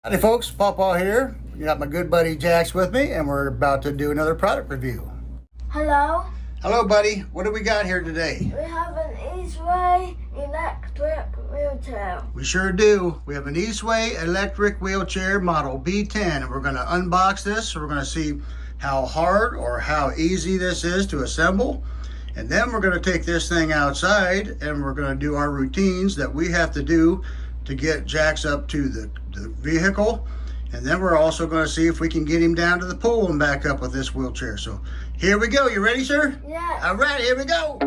Howdy folks, Pawpaw here. You got my good buddy Jax with me, and we're about to do another product review. Hello. Hello buddy, what do we got here today? We have an Easwe electric wheelchair. We sure do. We have an Easwe electric wheelchair model B10, and we're going to unbox this. So we're going to see how hard or how easy this is to assemble. And then we're going to take this thing outside, and we're going to do our routines that we have to do to get Jax up to the vehicle. And then we're also going to see if we can get him down to the pool and back up with this wheelchair. So here we go. You ready, sir? Yeah. All right, here we go.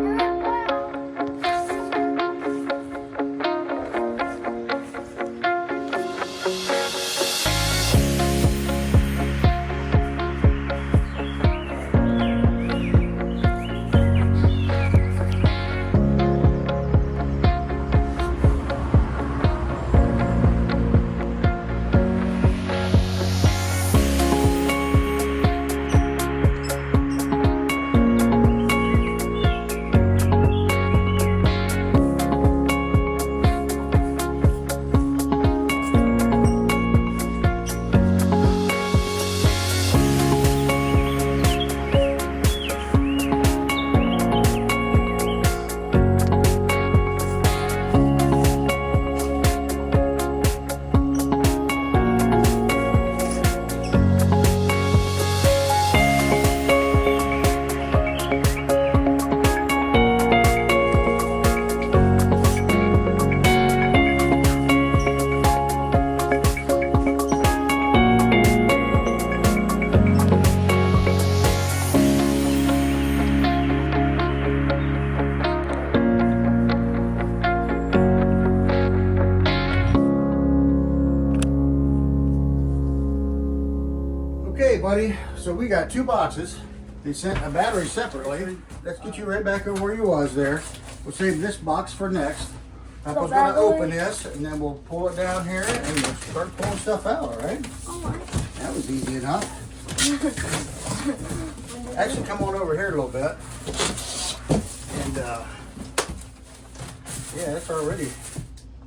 Okay, buddy, so we got two boxes. They sent a battery separately. Let's get you right back over where you was there. We'll save this box for next. Papa's going to open this, and then we'll pull it down here, and we'll start pulling stuff out, all right? All right. That was easy enough. Actually, come on over here a little bit. And, yeah, it's already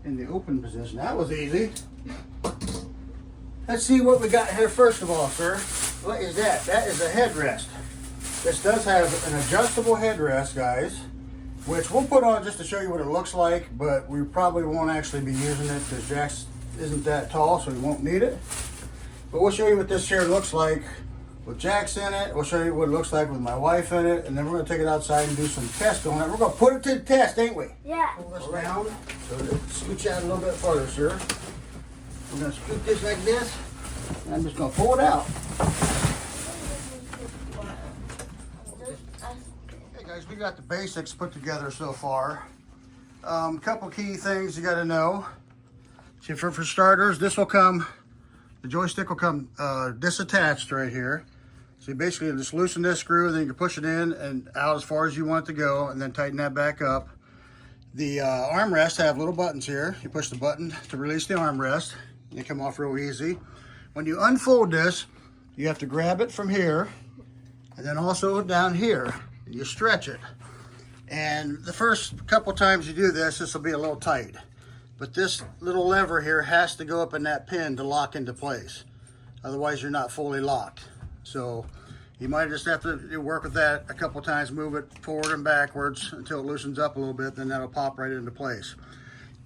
in the open position. That was easy. Let's see what we got here first of all, sir. What is that? That is a headrest. This does have an adjustable headrest, guys, which we'll put on just to show you what it looks like, but we probably won't actually be using it because Jax isn't that tall, so we won't need it. But we'll show you what this chair looks like with Jax in it. We'll show you what it looks like with my wife in it, and then we're going to take it outside and do some tests on it. We're going to put it to the test, ain't we? Yeah. Pull this down, so scooch out a little bit farther, sir. We're going to scoop this like this, and I'm just going to pull it out. Okay, guys, we got the basics put together so far. Couple key things you got to know. See, for starters, this will come, the joystick will come disattached right here. So you basically just loosen this screw, then you can push it in and out as far as you want it to go, and then tighten that back up. The armrests have little buttons here. You push the button to release the armrest. They come off real easy. When you unfold this, you have to grab it from here, and then also down here. You stretch it. And the first couple times you do this, this will be a little tight. But this little lever here has to go up in that pin to lock into place. Otherwise, you're not fully locked. So you might just have to work with that a couple times, move it forward and backwards until it loosens up a little bit, then that'll pop right into place.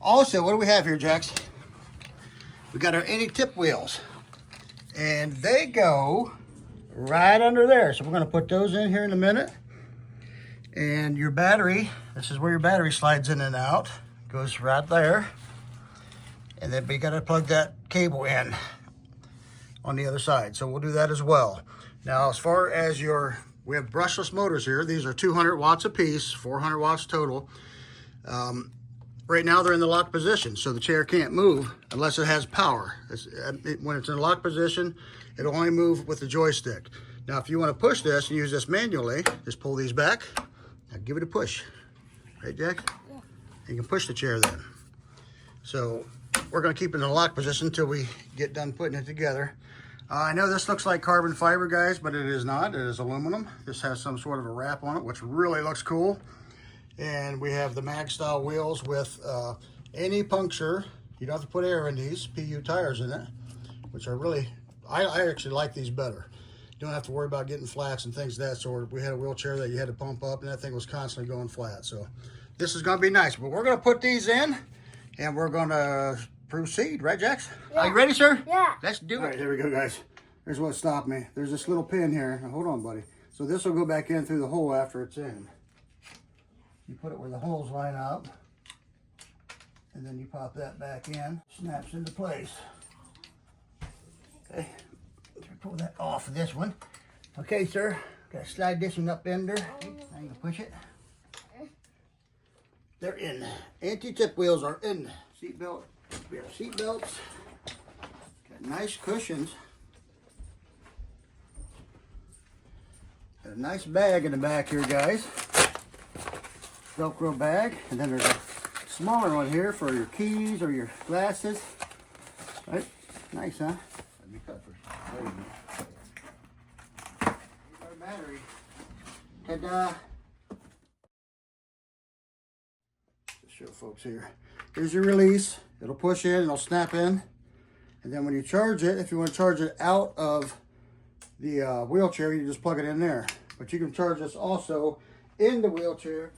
Also, what do we have here, Jax? We got our any-tip wheels, and they go right under there. So we're going to put those in here in a minute. And your battery, this is where your battery slides in and out, goes right there. And then we got to plug that cable in on the other side. So we'll do that as well. Now, as far as we have brushless motors here. These are 200 watts a piece, 400 watts total. Right now they're in the locked position, so the chair can't move unless it has power. When it's in a locked position, it'll only move with the joystick. Now, if you want to push this and use this manually, just pull these back. Now give it a push. Right, Jack? Yeah. You can push the chair then. So we're going to keep it in a locked position until we get done putting it together. I know this looks like carbon fiber, guys, but it is not. It is aluminum. This has some sort of a wrap on it, which really looks cool. And we have the mag style wheels with any puncture. You don't have to put air in these, PU tires in it. which I actually like these better. You don't have to worry about getting flats and things of that sort. We had a wheelchair that you had to pump up, and that thing was constantly going flat. So this is going to be nice. But we're going to put these in, and we're going to proceed. Right, Jax? Yeah. Are you ready, sir? Yeah. Let's do it. All right, here we go, guys. Here's what stopped me. There's this little pin here. Now, hold on, buddy. So this will go back in through the hole after it's in. You put it where the holes line up, and then you pop that back in. Snaps into place. Okay. Pull that off of this one. Okay, sir. Gotta slide this one up in there. Now you can push it. They're in. Anti-tip wheels are in. Seat belt. We have seat belts. Got nice cushions. Got a nice bag in the back here, guys. Velcro bag. And then there's a smaller one here for your keys or your glasses. Right? Nice, huh? Let me cut first. There you go. Here's our battery. Ta-da! Just show folks here. Here's your release. It'll push in, it'll snap in. And then when you charge it, if you want to charge it out of the wheelchair, you just plug it in there. But you can charge this also in the wheelchair.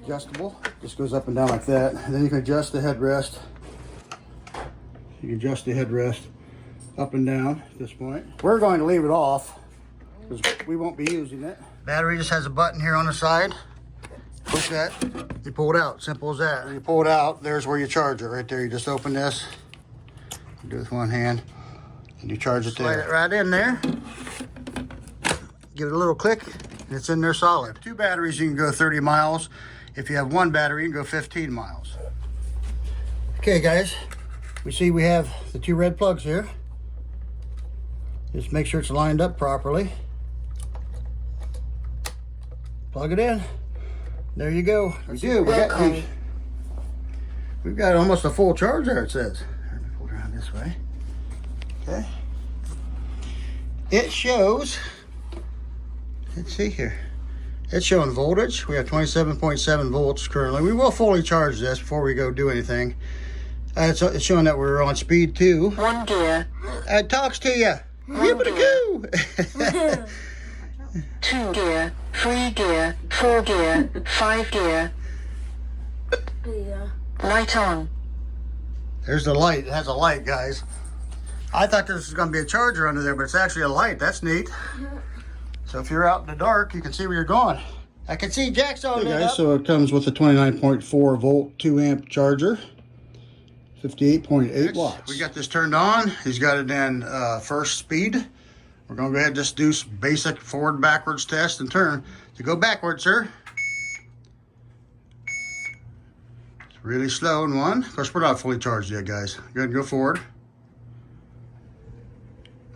Adjustable, just goes up and down like that, and then you can adjust the headrest. You can adjust the headrest up and down at this point. We're going to leave it off because we won't be using it. Battery just has a button here on the side. Push that, you pull it out. Simple as that. When you pull it out, there's where you charge it right there. You just open this, you do it with one hand, and you charge it there. Slide it right in there. Give it a little click, and it's in there solid. 2 batteries, you can go 30 miles. If you have 1 battery, you can go 15 miles. Okay, guys, we have the 2 red plugs here. Just make sure it's lined up properly. Plug it in. There you go. We do. We've got almost a full charge there, it says. Let me pull it around this way. Okay. It shows, let's see here. It's showing voltage. We have 27.7 volts currently. We will fully charge this before we go do anything. It's showing that we're on speed 2. 1 gear. It talks to you. Yippee-goo! 2 gear. 3 gear. 4 gear. 5 gear. Light on. There's the light. It has a light, guys. I thought this was going to be a charger under there, but it's actually a light. That's neat. So if you're out in the dark, you can see where you're going. I can see Jack's on there. Guys, so it comes with a 29.4 volt 2 amp charger, 58.8 watts. We got this turned on. He's got it in first speed. We're going to go ahead and just do some basic forward, backwards test and turn. To go backwards, sir. It's really slow in 1. Of course, we're not fully charged yet, guys. Go ahead and go forward.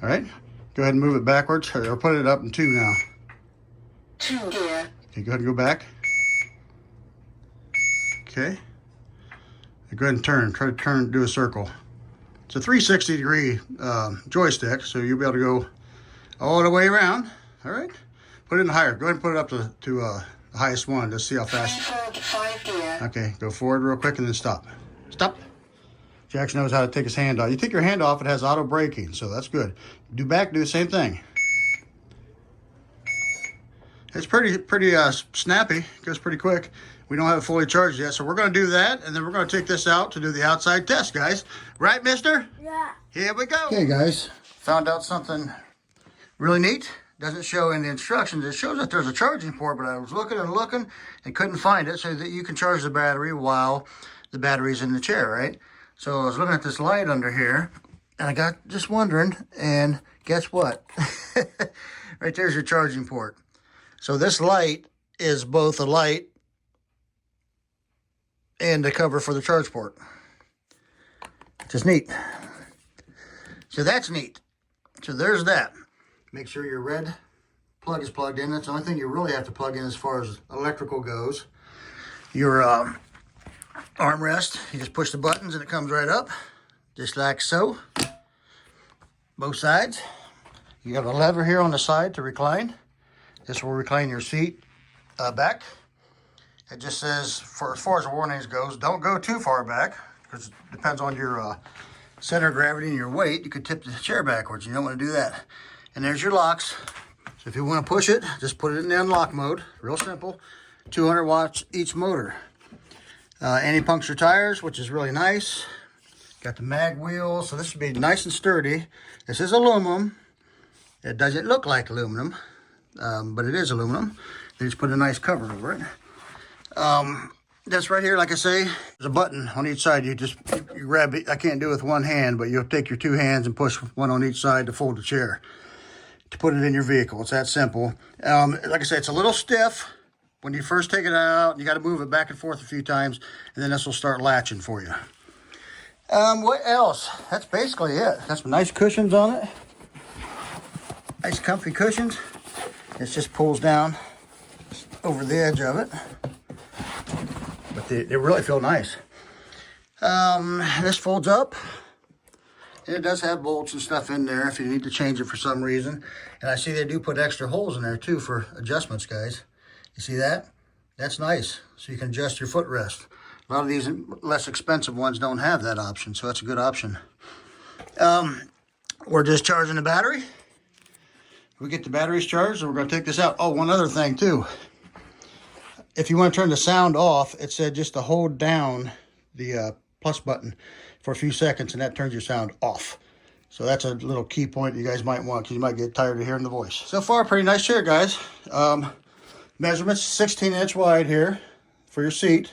All right. Go ahead and move it backwards, or put it up in 2 now. 2 gear. Okay, go ahead and go back. Okay. Go ahead and turn. Try to turn, do a circle. It's a 360-degree joystick, so you'll be able to go all the way around. All right. Put it in higher. Go ahead and put it up to the highest one. Let's see how fast. 5 gear. Okay, go forward real quick and then stop. Stop. Jax knows how to take his hand off. You take your hand off, it has auto braking, so that's good. Do back, do the same thing. It's pretty snappy. Goes pretty quick. We don't have it fully charged yet, so we're going to do that, and then we're going to take this out to do the outside test, guys. Right, mister? Yeah. Here we go. Okay, guys. Found out something really neat. Doesn't show in the instructions. It shows that there's a charging port, but I was looking and looking and couldn't find it, so that you can charge the battery while the battery's in the chair, right? So I was looking at this light under here, and I got just wondering, and guess what? Right there's your charging port. So this light is both a light and a cover for the charge port. Which is neat. So that's neat. So there's that. Make sure your red plug is plugged in. That's the only thing you really have to plug in as far as electrical goes. Your armrest, you just push the buttons and it comes right up, just like so. Both sides. You have a lever here on the side to recline. This will recline your seat back. It just says, as far as the warnings goes, don't go too far back, because it depends on your center of gravity and your weight. You could tip the chair backwards. You don't want to do that. And there's your locks. So if you want to push it, just put it in the unlock mode. Real simple. 200 watts each motor. Anti-puncture tires, which is really nice. Got the mag wheels, so this would be nice and sturdy. This is aluminum. It doesn't look like aluminum, but it is aluminum. They just put a nice cover over it. That's right here, like I say, there's a button on each side. You grab it. I can't do it with one hand, but you'll take your two hands and push one on each side to fold the chair, to put it in your vehicle. It's that simple. Like I say, it's a little stiff when you first take it out. You got to move it back and forth a few times, and then this will start latching for you. What else? That's basically it. Got some nice cushions on it. Nice comfy cushions. It just pulls down over the edge of it. But they really feel nice. This folds up. And it does have bolts and stuff in there if you need to change it for some reason. And I see they do put extra holes in there too for adjustments, guys. You see that? That's nice. So you can adjust your footrest. A lot of these less expensive ones don't have that option, so that's a good option. We're just charging the battery. We get the batteries charged, and we're going to take this out. Oh, one other thing too. If you want to turn the sound off, it said just to hold down the plus button for a few seconds, and that turns your sound off. So that's a little key point you guys might want, because you might get tired of hearing the voice. So far, pretty nice chair, guys. Measurements 16-inch wide here for your seat.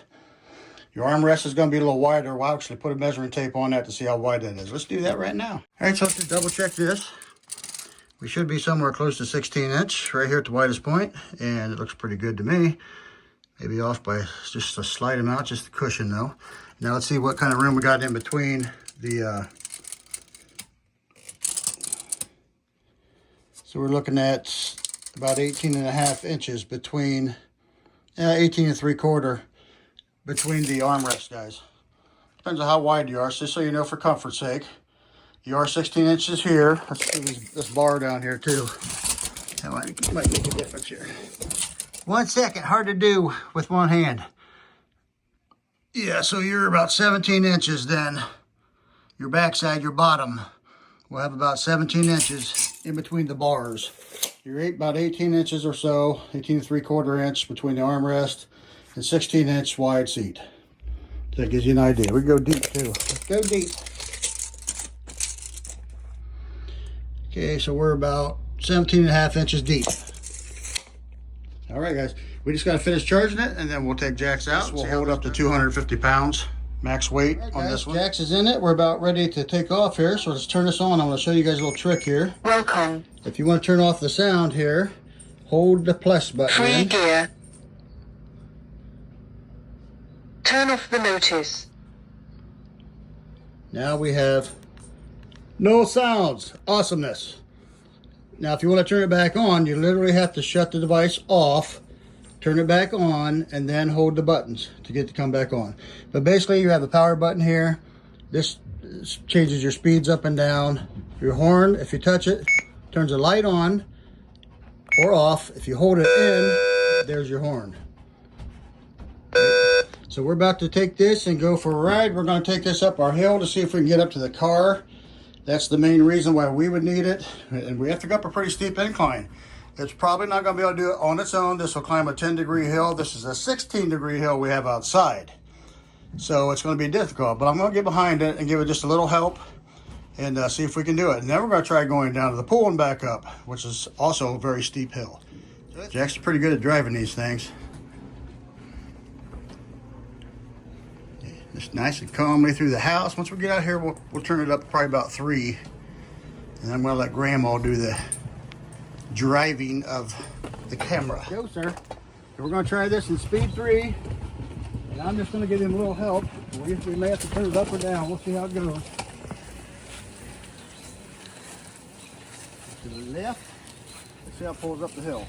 Your armrest is going to be a little wider. We'll actually put a measuring tape on that to see how wide that is. Let's do that right now. All right, so let's just double check this. We should be somewhere close to 16-inch right here at the widest point, and it looks pretty good to me. Maybe off by just a slight amount, just the cushion though. Now let's see what kind of room we got in between the... So we're looking at about 18.5 inches between, 18 3/4 between the armrests, guys. Depends on how wide you are, just so you know for comfort's sake. You are 16 inches here. Let's do this bar down here too. That might make a difference here. 1 second, hard to do with one hand. Yeah, so you're about 17 inches then. Your backside, your bottom, will have about 17 inches in between the bars. You're about 18 inches or so, 18 3/4 inch between the armrest and 16-inch wide seat. So that gives you an idea. We can go deep too. Let's go deep. Okay, so we're about 17.5 inches deep. All right, guys. We just got to finish charging it, and then we'll take jacks out. We'll hold up to 250 pounds max weight on this one. Jacks is in it. We're about ready to take off here, so let's turn this on. I'm going to show you guys a little trick here. Welcome. If you want to turn off the sound here, hold the plus button. Free gear. Turn off the notice. Now we have no sounds. Awesomeness. Now, if you want to turn it back on, you literally have to shut the device off, turn it back on, and then hold the buttons to get it to come back on. But basically, you have the power button here. This changes your speeds up and down. Your horn, if you touch it, turns the light on or off. If you hold it in, there's your horn. So we're about to take this and go for a ride. We're going to take this up our hill to see if we can get up to the car. That's the main reason why we would need it. And we have to go up a pretty steep incline. It's probably not going to be able to do it on its own. This will climb a 10-degree hill. This is a 16-degree hill we have outside. So it's going to be difficult. But I'm going to get behind it and give it just a little help and see if we can do it. And then we're going to try going down to the pool and back up, which is also a very steep hill. Jack's pretty good at driving these things. Just nice and calmly through the house. Once we get out here, we'll turn it up probably about 3. And I'm going to let Grandma do the driving of the camera. Go, sir. So we're going to try this in speed 3. And I'm just going to give him a little help. We may have to turn it up or down. We'll see how it goes. To the left. Let's see how it pulls up the hill.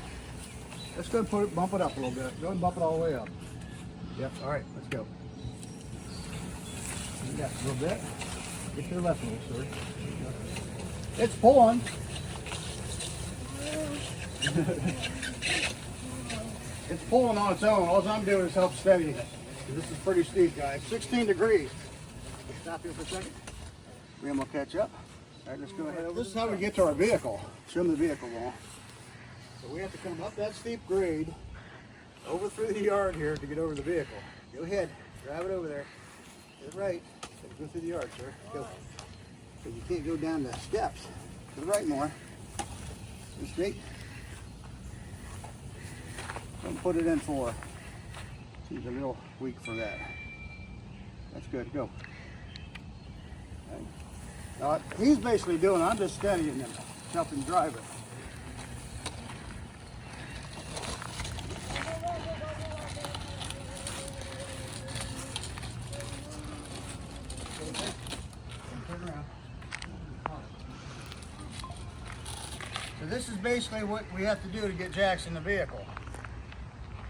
Let's go and bump it up a little bit. Go and bump it all the way up. Yep. All right. Let's go. Yeah, a little bit. Get to the left a little, sir. It's pulling. It's pulling on its own. All I'm doing is help steady it. This is pretty steep, guys. 16 degrees. Let's stop here for a second. Then we'll catch up. All right, let's go ahead. This is how we get to our vehicle. Show them the vehicle wall. So we have to come up that steep grade, over through the yard here to get over the vehicle. Go ahead, drive it over there. Get it right. Go through the yard, sir. Go. Because you can't go down the steps. To the right more. Go straight. Don't put it in 4. Seems a little weak for that. That's good. Go. Now, he's basically doing, I'm just steadying him, helping drive it. Turn around. So this is basically what we have to do to get Jax in the vehicle.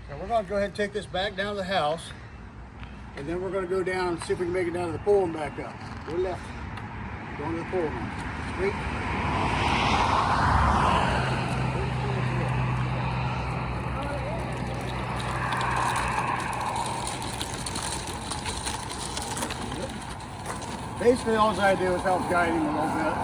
So we're going to go ahead and take this back down to the house, and then we're going to go down and see if we can make it down to the pool and back up. Go left. Going to the pool now. Straight. Basically, all I do is help guide him a little bit.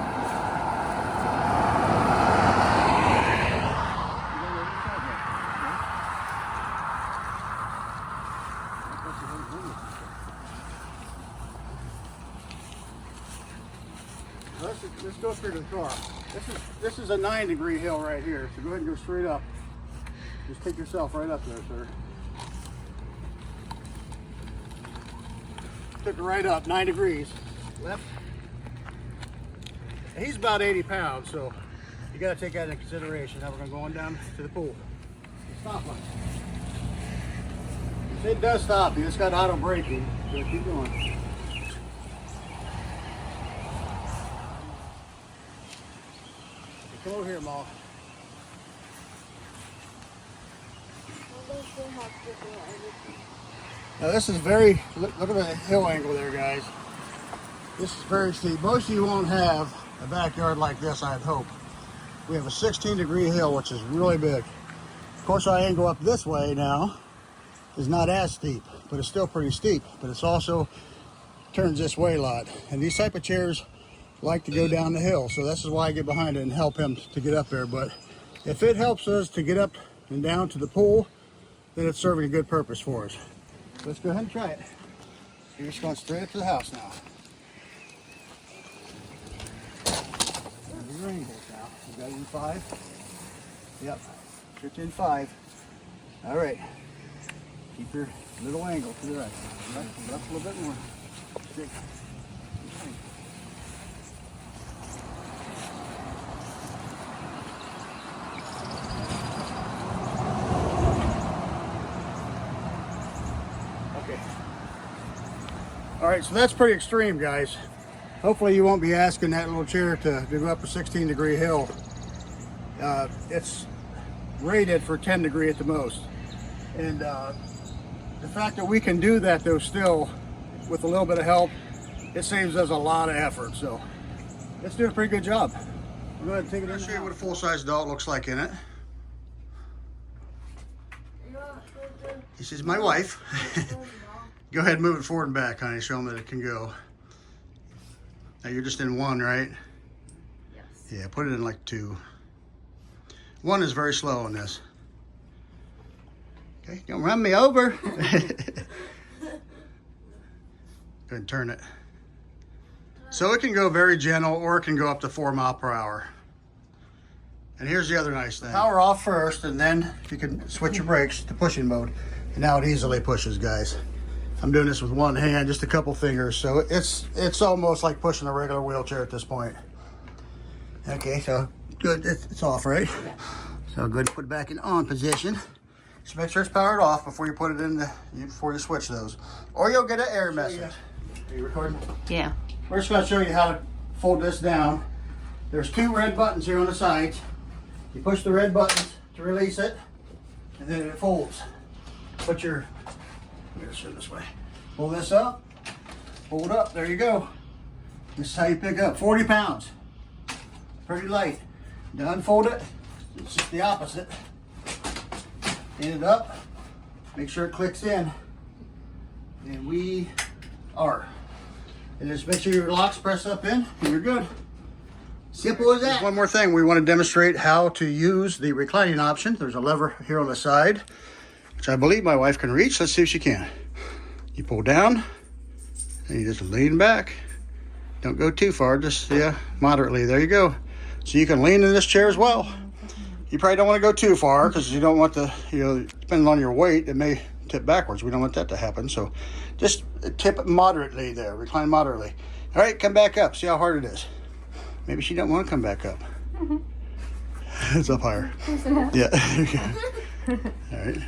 Let's go through to the car. This is a 9-degree hill right here, so go ahead and go straight up. Just take yourself right up there, sir. Took it right up, 9 degrees. Left. He's about 80 pounds, so you got to take that into consideration. Now we're going to go on down to the pool. Stop light. It does stop you. It's got auto braking, so keep going. Come over here, Ma. Now this is very, look at the hill angle there, guys. This is very steep. Most of you won't have a backyard like this, I'd hope. We have a 16-degree hill, which is really big. Of course, our angle up this way now is not as steep, but it's still pretty steep. But it's also turns this way a lot. And these type of chairs like to go down the hill, so this is why I get behind it and help him to get up there. But if it helps us to get up and down to the pool, then it's serving a good purpose for us. Let's go ahead and try it. You're just going straight up to the house now. There's your angles now. You got it in 5? Yep. Switch in 5. All right. Keep your little angle to the right. Right, up a little bit more. Straight. All right, so that's pretty extreme, guys. Hopefully you won't be asking that little chair to go up a 16-degree hill. It's rated for 10 degree at the most. And the fact that we can do that though still with a little bit of help, it saves us a lot of effort. So it's doing a pretty good job. Go ahead and take it in. I'll show you what a full-size adult looks like in it. This is my wife. Go ahead and move it forward and back, honey. Show them that it can go. Now you're just in 1, right? Yes. Yeah, put it in like 2. 1 is very slow on this. Okay, don't run me over. Go ahead and turn it. So it can go very gentle, or it can go up to 4 miles per hour. And here's the other nice thing. Power off first, and then you can switch your brakes to pushing mode. And now it easily pushes, guys. I'm doing this with one hand, just a couple fingers, so it's almost like pushing a regular wheelchair at this point. Okay, so good, it's off, right? So good, put it back in on position. Just make sure it's powered off before you put it in before you switch those, or you'll get an error message. Are you recording? Yeah. We're just going to show you how to fold this down. There's 2 red buttons here on the sides. You push the red buttons to release it, and then it folds. Put your, let me show this way. Pull this up, fold up, there you go. This is how you pick up, 40 pounds. Pretty light. To unfold it, it's just the opposite. in it up, make sure it clicks in, and we are. And just make sure your locks press up in, and you're good. Simple as that. There's one more thing. We want to demonstrate how to use the reclining option. There's a lever here on the side, which I believe my wife can reach. Let's see if she can. You pull down, and you just lean back. Don't go too far, just, yeah, moderately. There you go. So you can lean in this chair as well. You probably don't want to go too far because you don't want the, depending on your weight, it may tip backwards. We don't want that to happen. So just tip moderately there, recline moderately. All right, come back up. See how hard it is. Maybe she don't want to come back up. It's up higher. Yeah. All right.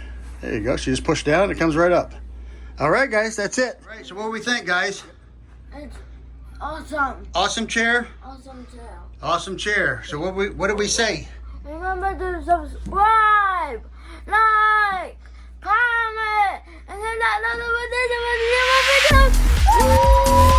There you go. She just pushed down. It comes right up. All right, guys. That's it. All right. So what do we think, guys? It's awesome. Awesome chair. Awesome chair. Awesome chair. So what did we say? Remember to subscribe, like, comment, and hit that notification when you see my videos.